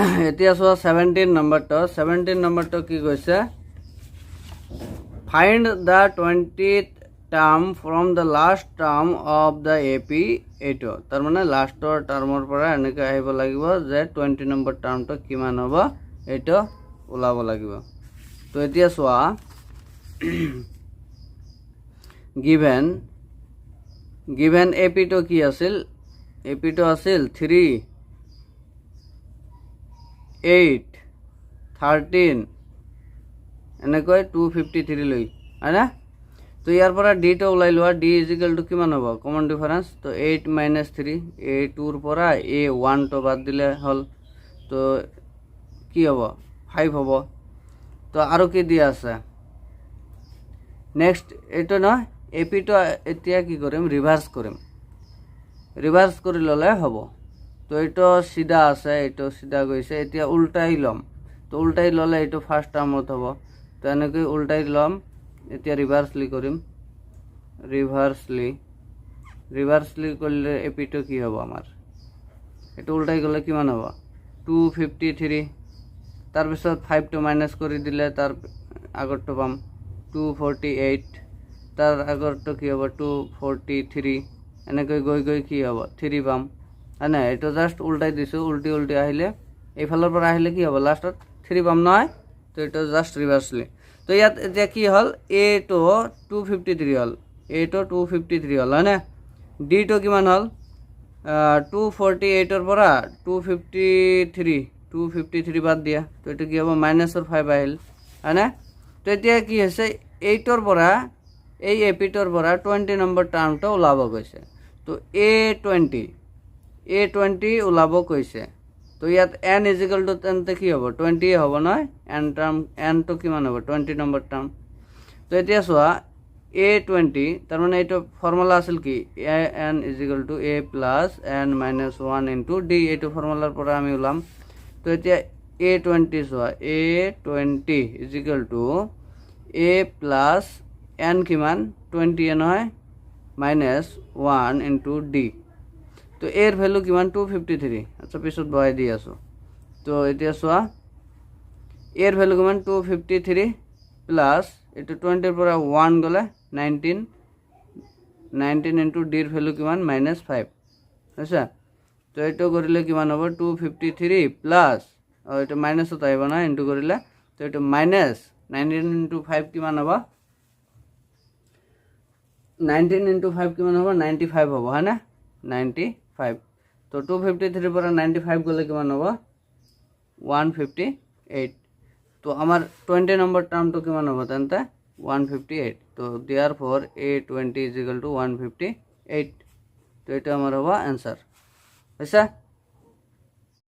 এতিয়া চোৱা 17 নম্বৰটো কি কৈছে find the 20th term from the last term of the AP এইটো তাৰমানে লাষ্টৰ টাৰ্মৰ পৰা এনেকৈ আহিব লাগিব যে 20 নম্বৰ টাৰ্মটো কিমান হ'ব এইটো ওলাব লাগিব তো এতিয়া চোৱা given এপিটো কি আছিল এপিটো আছিল 3 8 13 এনেকৈ 253 লৈ হয় না তো ইয়াৰ পৰা d টো ওলাই লোৱা d = কিমান হ'ব কমন ডিফাৰেন্স তো 8 - 3 a 2 ৰ পৰা a 1 টো বাদ দিলে হল তো কি হ'ব 5 হ'ব তো আৰু কি দিয়া আছে নেক্সট এটো না এপি টো এতিয়া কি কৰিম ৰিভাৰ্স কৰি ললে হ'ব তো এটো সিধা আছে এটো সিধা গৈছে এতিয়া উল্টাই লম তো উল্টাই ললে এটো ফার্স্ট টার্মত হ'ব তো এনেকৈ উল্টাই লম এতিয়া ৰিভাৰ্সলি কৰিম ৰিভাৰ্সলি কৰিলে এপিটো কি হ'ব আমাৰ এটো উল্টাই গলে কিমান হ'ব 253 তাৰ পিছত 5 টো মাইনাস কৰি দিলে তাৰ আগৰটো পাম 248 তাৰ আগৰটো কি হ'ব 243 এনেকৈ গৈ কি হ'ব 3 পাম আনে এটো জাস্ট উল্টাই দিছো উল্টি আহিলে এই ফালৰ পৰা আহিলে কি হ'ব লাষ্টত 3 পাম নহয় তো এটো জাস্ট ৰিভাৰ্সলি তো ইয়াত এতিয়া কি হল a টো 253 হল a টো 253 হল না d টো কিমান হল 248 ৰ পৰা 253 বাদ দিয়া তো এটো কি হ'ব -5 আহিল হয়না তো এতিয়া কি হৈছে 8 ৰ পৰা এই এপিটোৰ পৰা 20 নম্বৰ টাৰ্মটো ওলাব গৈছে তো a20 ওলাব কৈছে তো ইয়াত n = তেন্তে কি হ'ব 20 হ'ব নহয় n টো কিমান হ'ব 20 নম্বৰ টাৰ্ম তো এতিয়া চোৱা a20 তাৰ মানে এইটো ফৰ্মুলা আছিল কি n = a + n - 1 * d এইটো ফৰ্মুলাৰ পৰা আমি ওলাম তো এতিয়া a20 চোৱা a20 = a + n কিমান 20 নহয় -1 * d তো এর ভ্যালু কিমান 253 আচ্ছা পিছত বহাই দি আছো তো এতিয়া চোৱা এৰ ভ্যালু কিমান 253 প্লাস এটো 20 ৰ পৰা 1 গলে 19 * d ৰ ভ্যালু কিমান -5 আচ্ছা তো এটো কৰিলে কিমান হ'ব 253 প্লাস এটো মাইনাসত আহিব না ইনটু কৰিলে তো এটো -19 * 5 কিমান হ'ব 19 * 5 কিমান হ'ব 95 হ'ব হয় না 95 তো 253 পৰা 95 গলে কিমান হ'ব 158 তো আমাৰ 20 নম্বৰ টার্মটো কিমান হ'ব তেন্তে 158 তো therefore a20 = 158 তো এটা আমাৰ হ'ব आंसर হৈছে